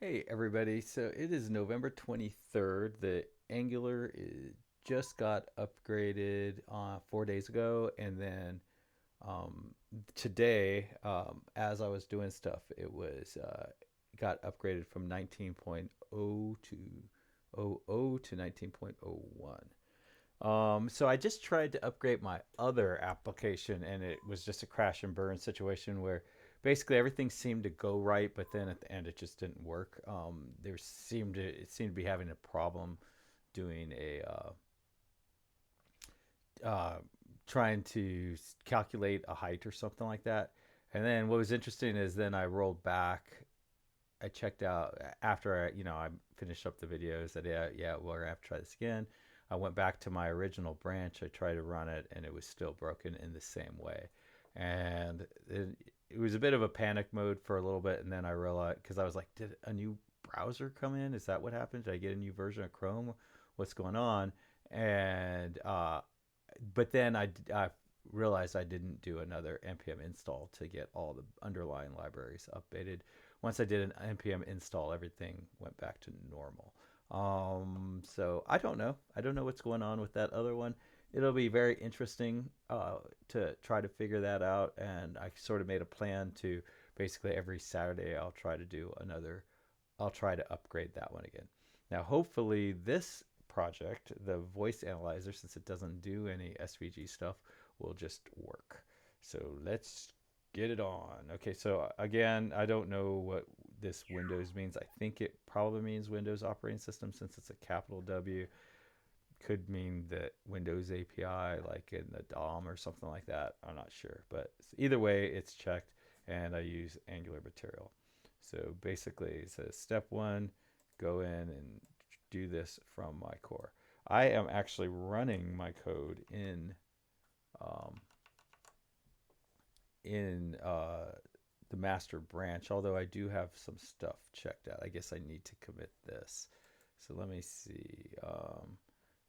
Hey everybody, so it is November 23rd. The Angular just got upgraded 4 days ago, and then um, today, as I was doing stuff, it was got upgraded from 19.0 to 00 to 19.01. So I just tried to upgrade my other application, and it was just a crash and burn situation where basically everything seemed to go right, but then at the end it just didn't work. It seemed to be having a problem doing a uh, trying to calculate a height or something like that. And then what was interesting is then I rolled back. I checked out after I finished up the videos. That yeah, we're gonna have to try this again. I went back to my original branch. I tried to run it, and it was still broken in the same way. And it was a bit of a panic mode for a little bit, and then I realized because I was like, did a new browser come in? Is that what happened? Did I get a new version of Chrome? What's going on? And but then I realized I didn't do another npm install to get all the underlying libraries updated. Once I did an npm install, everything went back to normal. So I don't know. I don't know what's going on with that other one. It'll be very interesting to try to figure that out. And I sort of made a plan to basically every Saturday I'll try to upgrade that one again. Now, hopefully, this project, the voice analyzer, since it doesn't do any SVG stuff, will just work. So let's get it on. Okay, so again, I don't know what this Windows means. I think it probably means Windows operating system since it's a capital W. Could mean that Windows API, like in the DOM or something like that. I'm not sure. But either way, it's checked, and I use Angular material. So basically, it says step one, go in and do this from my core. I am actually running my code um, in the master branch, although I do have some stuff checked out. I guess I need to commit this. So let me see.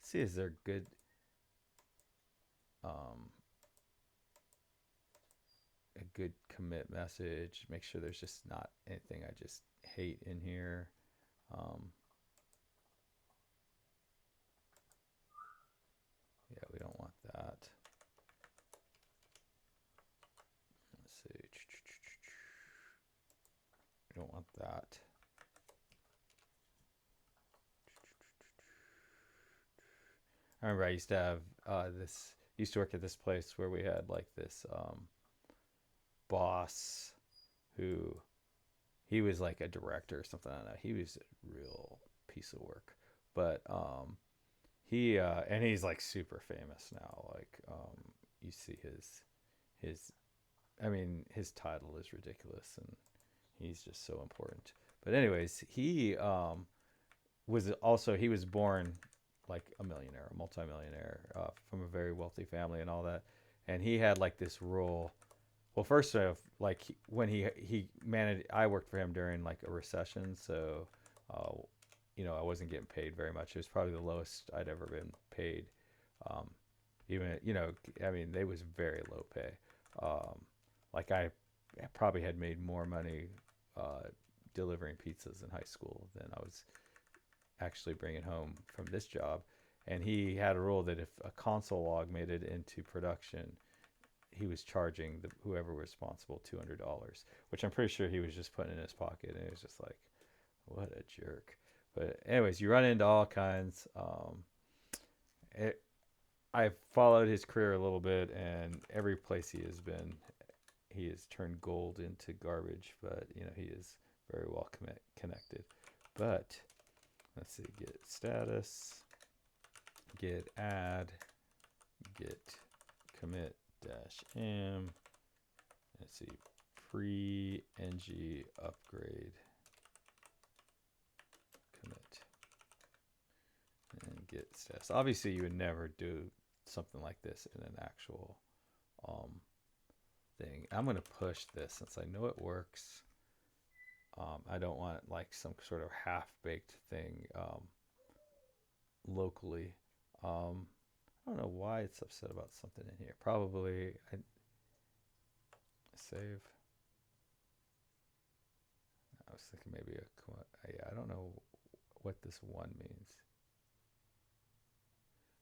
See, is there good um, a good commit message? Make sure there's just not anything I just hate in here. Um, yeah, we don't want that. Let's see. We don't want that. I remember I used to have this. Used to work at this place where we had like this boss who he was like a director or something. I don't know. He was a real piece of work, but he and he's like super famous now. Like you see his I mean his title is ridiculous and he's just so important. But anyways, he was born like a millionaire, a multimillionaire from a very wealthy family and all that. And he had like this rule. Well, first off, like when he managed, I worked for him during like a recession, so uh, I wasn't getting paid very much. It was probably the lowest I'd ever been paid. Um, even I mean, they was very low pay. Um, like I probably had made more money uh, delivering pizzas in high school than I was actually bringing home from this job. And he had a rule that if a console log made it into production, he was charging whoever was responsible $200, which I'm pretty sure he was just putting in his pocket. And it was just like, what a jerk. But anyways, you run into all kinds. It, I've followed his career a little bit, and every place he has been, he has turned gold into garbage. But he is very well connected. But let's see, get status, get add, get commit dash m. Let's see, pre ng upgrade commit and get status. Obviously, you would never do something like this in an actual um, thing. I'm going to push this since I know it works. I don't want like some sort of half-baked thing locally. I don't know why it's upset about something in here. Probably I save. I was thinking maybe yeah, I don't know what this one means.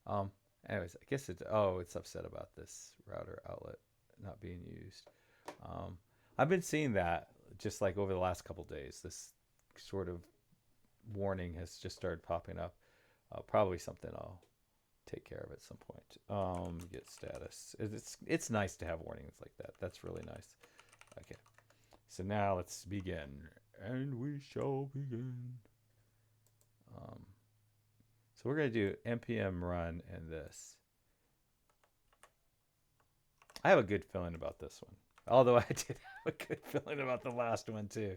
Um, anyways, I guess it's upset about this router outlet not being used. Um, I've been seeing that just like over the last couple days. This sort of warning has just started popping up. Probably something I'll take care of at some point. Get status. It's nice to have warnings like that. That's really nice. Okay, so now let's begin, and we shall begin. Um, so we're gonna do npm run and this. I have a good feeling about this one, although I did have a good feeling about the last one too.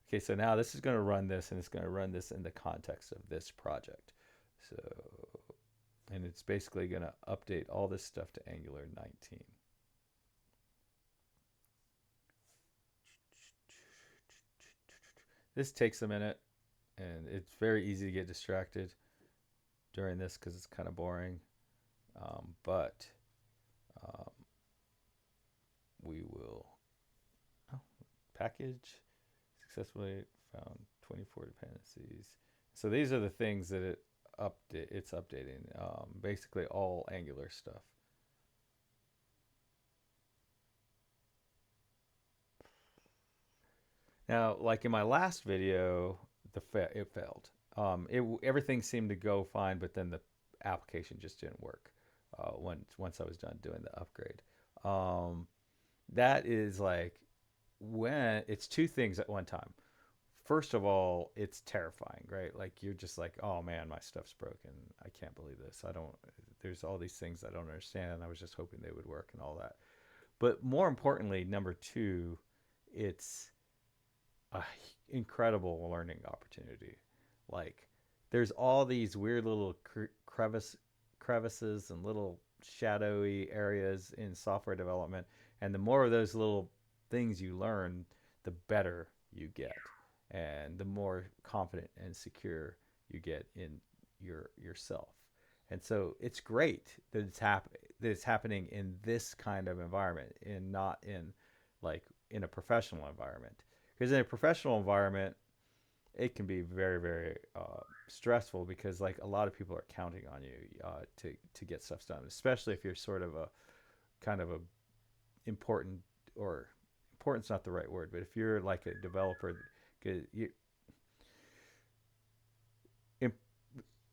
Okay, so now this is going to run this, and it's going to run this in the context of this project. So, and it's basically going to update all this stuff to Angular 19. This takes a minute, and it's very easy to get distracted during this because it's kind of boring. But um, we will package successfully found 24 dependencies. So these are the things that it's updating. Basically all Angular stuff. Now, like in my last video, it failed. Everything seemed to go fine, but then the application just didn't work once I was done doing the upgrade. Um, that is like when it's two things at one time. First of all, it's terrifying, right? Like you're just like, oh man, my stuff's broken. I can't believe this. I don't. There's all these things I don't understand. I was just hoping they would work and all that. But more importantly, number two, it's a incredible learning opportunity. Like there's all these weird little crevices and little shadowy areas in software development, and the more of those little things you learn, the better you get, and the more confident and secure you get in yourself. And so it's great that that it's happening in this kind of environment and not in like in a professional environment, because in a professional environment it can be very very stressful because like a lot of people are counting on you to get stuff done, especially if you're sort of a kind of a important, or important's not the right word, but if you're like a developer, you,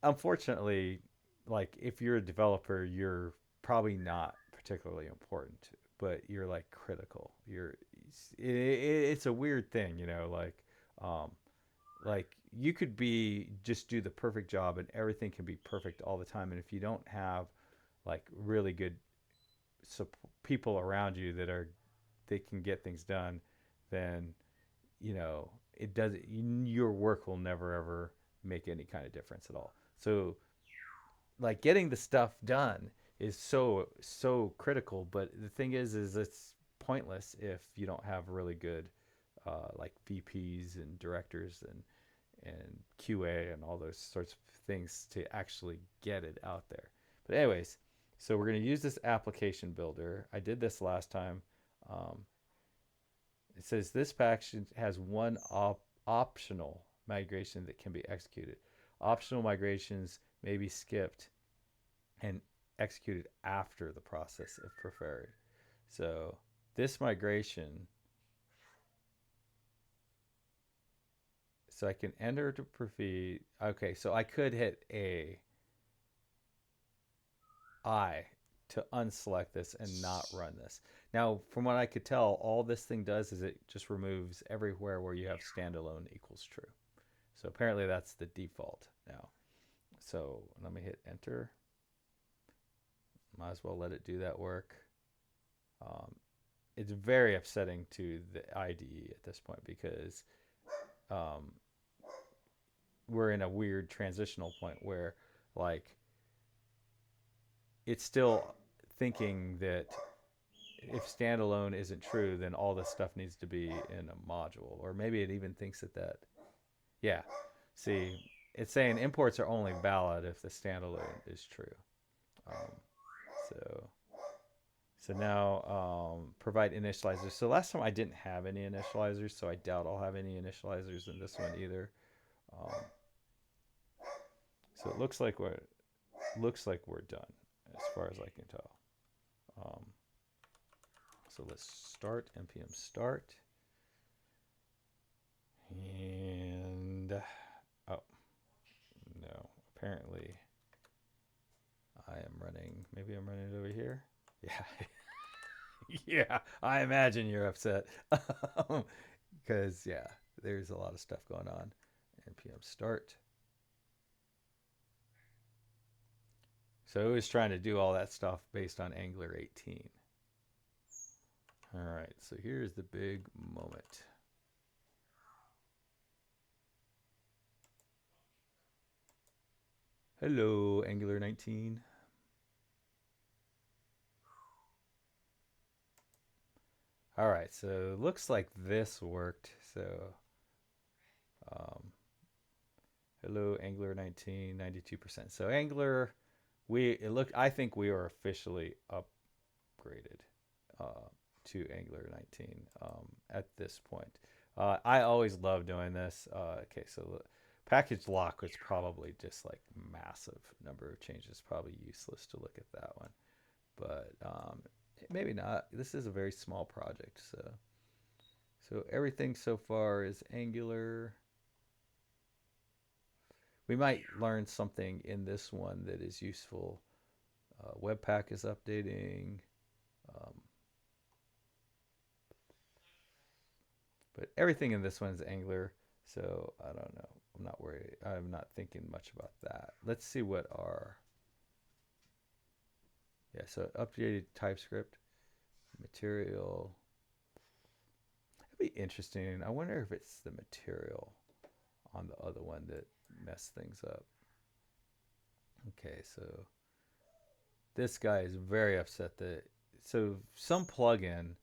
unfortunately, like if you're a developer, you're probably not particularly important, but you're like critical. It's a weird thing, um, like you could be just do the perfect job and everything can be perfect all the time, and if you don't have like really good people around you that are they can get things done, then it does your work will never ever make any kind of difference at all. So like getting the stuff done is so critical, but the thing is it's pointless if you don't have really good like VPs and directors and QA and all those sorts of things to actually get it out there. But anyways, so we're going to use this application builder. I did this last time. um, it says this package has one optional migration that can be executed. Optional migrations may be skipped and executed after the process if preferred. So this migration, so I can enter to proceed. Okay, so I could hit I to unselect this and not run this. Now, from what I could tell, all this thing does is it just removes everywhere where you have standalone equals true. So apparently that's the default now. So let me hit enter. Might as well let it do that work. Um, it's very upsetting to the IDE at this point because um, we're in a weird transitional point where like it's still thinking that if standalone isn't true, then all this stuff needs to be in a module, or maybe it even thinks that yeah. See, it's saying imports are only valid if the standalone is true. Um, so So now provide initializers. So last time I didn't have any initializers, so I doubt I'll have any initializers in this one either. Um, so it looks like we're done as far as I can tell. Um, so let's start npm start, and oh no, apparently I am running. Maybe I'm running it over here. Yeah, yeah. I imagine you're upset because yeah, there's a lot of stuff going on. npm start. So it was trying to do all that stuff based on Angular 18. All right, so here's the big moment. Hello, Angular 19. All right, so looks like this worked. So, um, hello, Angular 19, 92%. So Angular, I think we are officially upgraded to Angular 19 at this point. I always love doing this. Okay, so package lock was probably just like massive number of changes. Probably useless to look at that one, but maybe not. This is a very small project, so everything so far is Angular. We might learn something in this one that is useful. Webpack is updating, um, but everything in this one is Angular. So I don't know. I'm not worried. I'm not thinking much about that. Let's see what our yeah. So updated TypeScript material. It'd be interesting. I wonder if it's the material on the other one that messed things up. Okay, so this guy is very upset that so some plugin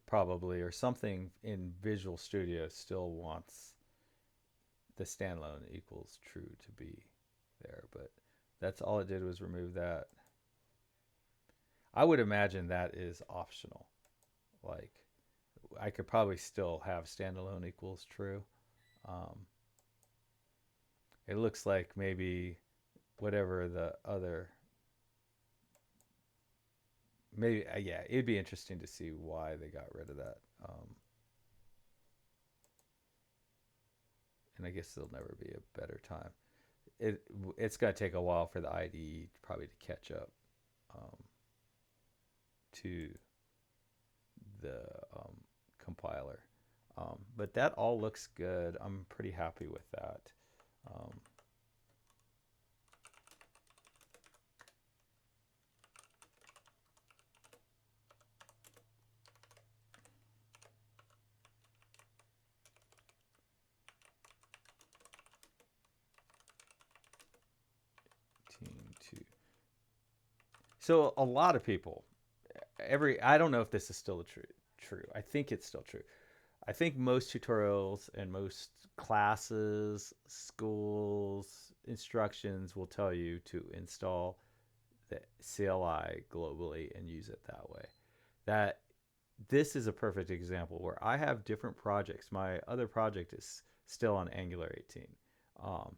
probably or something in Visual Studio still wants the standalone equals true to be there, but that's all it did was remove that. I would imagine that is optional. Like I could probably still have standalone equals true. Um, it looks like maybe whatever the other maybe yeah, it'd be interesting to see why they got rid of that. And I guess there'll never be a better time. It it's gonna take a while for the IDE probably to catch up um, to the um, compiler. But that all looks good. I'm pretty happy with that. Um, team two. So a lot of people, I don't know if this is still true. I think it's still true. I think most tutorials and most classes, schools, instructions will tell you to install the CLI globally and use it that way. That this is a perfect example where I have different projects. My other project is still on Angular 18. Um,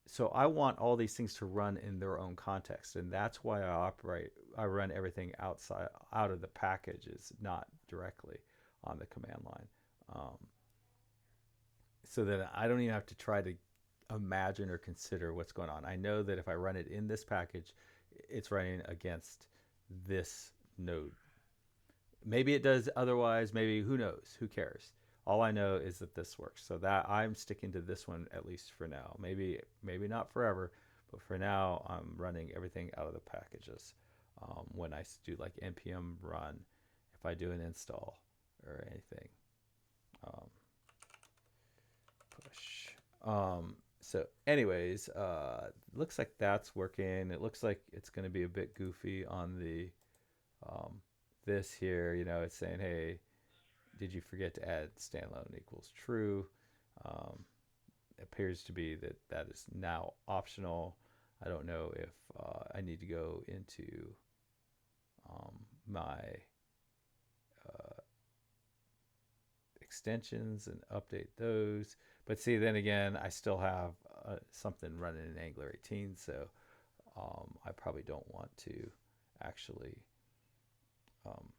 so I want all these things to run in their own context, and that's why I run everything out of the packages, not directly on the command line. Um, so that I don't even have to try to imagine or consider what's going on. I know that if I run it in this package, it's running against this node. Maybe it does otherwise, maybe who knows? Who cares? All I know is that this works. So that I'm sticking to this one at least for now. Maybe not forever, but for now I'm running everything out of the packages. When I do like npm run, if I do an install or anything, um, push. So anyways, looks like that's working. It looks like it's going to be a bit goofy on the um, this here. It's saying, hey, did you forget to add standalone equals true? Um, it appears to be that is now optional. I don't know if I need to go into my uh, extensions and update those. But see, then again, I still have something running in Angular 18, so I probably don't want to actually um,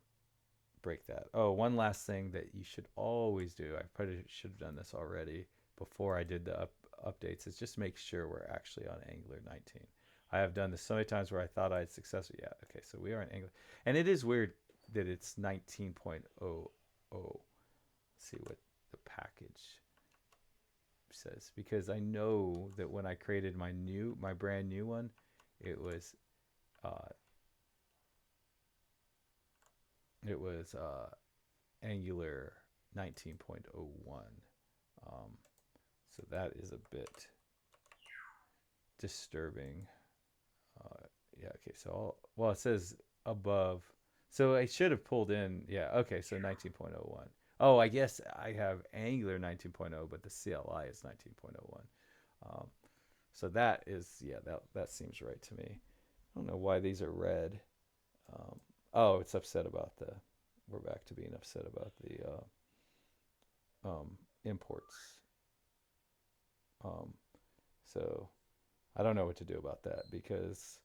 break that. Oh, one last thing that you should always do, I probably should have done this already before I did the updates, is just make sure we're actually on Angular 19. I have done this so many times where I thought I had successfully. Yeah, okay, so we are in Angular. And it is weird that it's 19.00. Let's see what the package says, because I know that when I created my brand new one, it was uh, Angular 19.01. So that is a bit disturbing. Yeah, okay, so well, it says above. So I should have pulled in, yeah, okay, so 19.01. Oh, I guess I have Angular 19.0, but the CLI is 19.01. Um, so that is, yeah, that seems right to me. I don't know why these are red. Oh, it's upset about we're back to being upset about the imports. Um, so I don't know what to do about that, because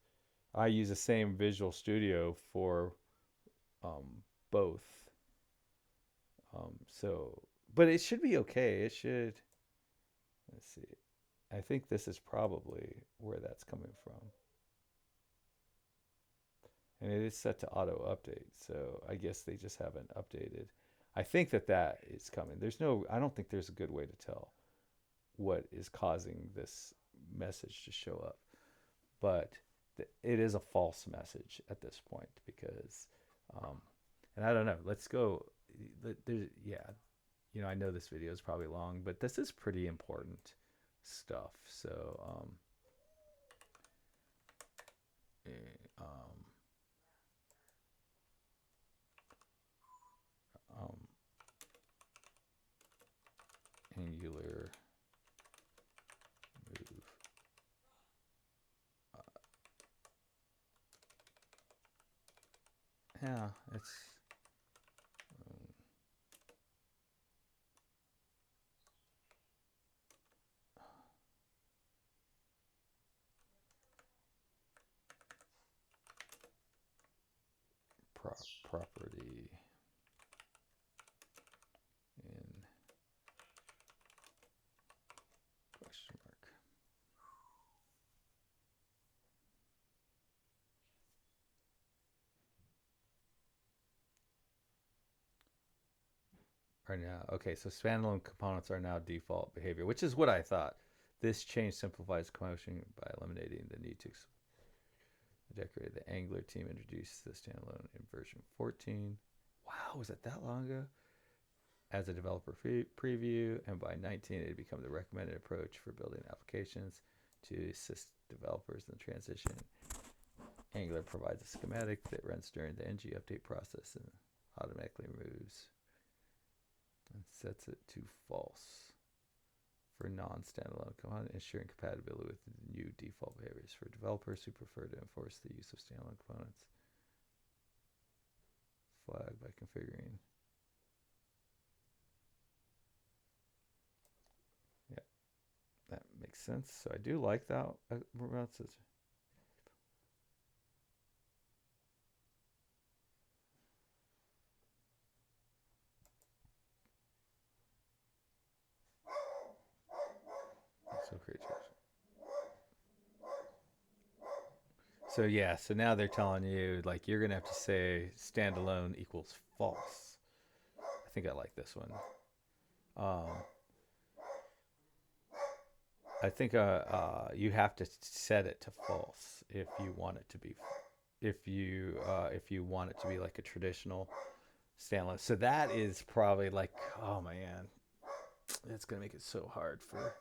I use the same Visual Studio for both. So, but it should be okay. It should. Let's see. I think this is probably where that's coming from, and it is set to auto update. So I guess they just haven't updated. I think that is coming. There's no. I don't think there's a good way to tell what is causing this message to show up, but it is a false message at this point, because, um, and I don't know. Let's go. There's, yeah, I know this video is probably long, but this is pretty important stuff. So, eh, um, Angular move. Uh, yeah, it's um, property in question mark. Are now okay. So standalone components are now default behavior, which is what I thought. This change simplifies commotion by eliminating the need to decorate. The Angular team introduced the standalone in version 14. Wow, was it that long ago? As a developer preview, and by 19 it had become the recommended approach for building applications to assist developers in the transition. Angular provides a schematic that runs during the ng update process and automatically removes and sets it to false for non-standalone component, ensuring compatibility with the new default behaviors for developers who prefer to enforce the use of standalone components. Flag by configuring. Yeah, that makes sense. So I do like that. So create. So yeah, so now they're telling you, like, you're gonna have to say standalone equals false. I think I like this one. Um, I think you have to set it to false if you want it to be, if you want it to be like a traditional standalone. So that is probably like, oh man, it's gonna make it so hard for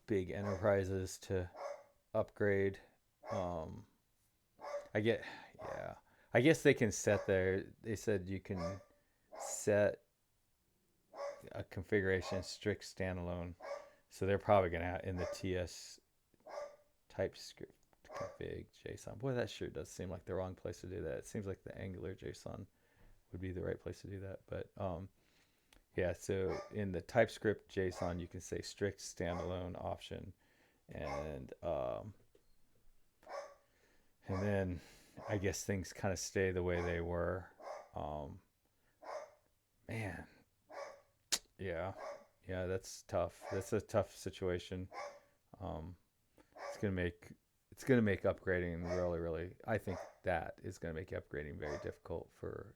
big enterprises to upgrade. Um, I get, yeah. I guess they can set there. They said you can set a configuration strict standalone. So they're probably gonna have in the TS TypeScript config JSON. Boy, that sure does seem like the wrong place to do that. It seems like the Angular JSON would be the right place to do that. But yeah, so in the TypeScript JSON, you can say strict standalone option, and then I guess things kind of stay the way they were. Um, man, yeah, yeah, that's tough. That's a tough situation. Um, it's gonna make it's gonna make upgrading really, really. I think that is gonna make upgrading very difficult for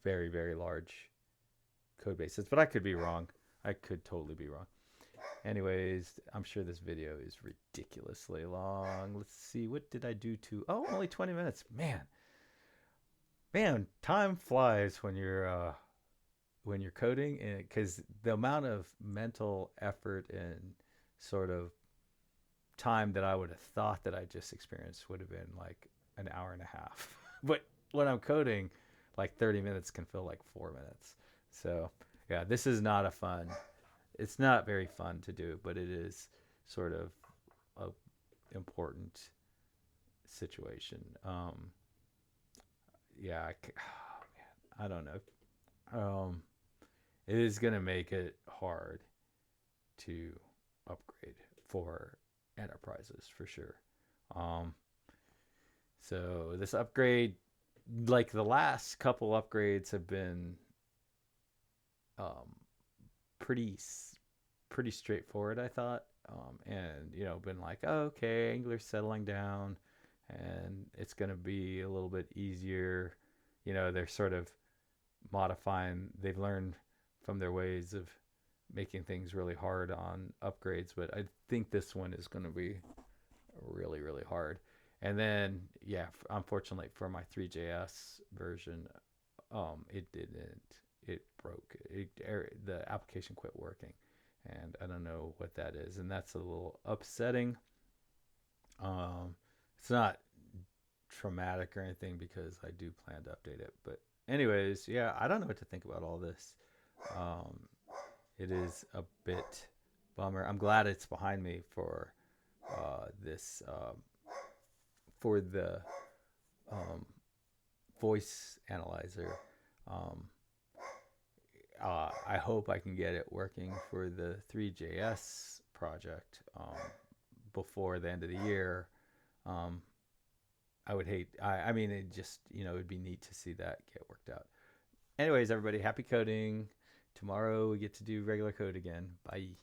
very, very large code bases. But I could be wrong. I could totally be wrong. Anyways, I'm sure this video is ridiculously long. Let's see, what did I do to? Oh, only 20 minutes. Man, time flies when you're coding, because the amount of mental effort and sort of time that I would have thought that I just experienced would have been like an hour and a half. But when I'm coding, like 30 minutes can feel like 4 minutes. So yeah, this is not a fun. It's not very fun to do, but it is sort of a important situation. Yeah, oh man, I don't know. It is gonna make it hard to upgrade for enterprises for sure. Um, so this upgrade, like the last couple upgrades, have been um, pretty pretty straightforward, I thought. And been like, oh, okay, Angular's settling down, and it's gonna be a little bit easier. They're sort of modifying. They've learned from their ways of making things really hard on upgrades, but I think this one is going to be really, really hard. And then, yeah, unfortunately for my 3JS version, it didn't. It broke. The application quit working, and I don't know what that is, and that's a little upsetting. It's not traumatic or anything because I do plan to update it. But anyways, yeah, I don't know what to think about all this. Um, it is a bit bummer. I'm glad it's behind me for this for the um, voice analyzer. Um, I hope I can get it working for the 3JS project before the end of the year. Um, I would hate. I mean, it just it would be neat to see that get worked out. Anyways, everybody, happy coding. Tomorrow we get to do regular code again. Bye.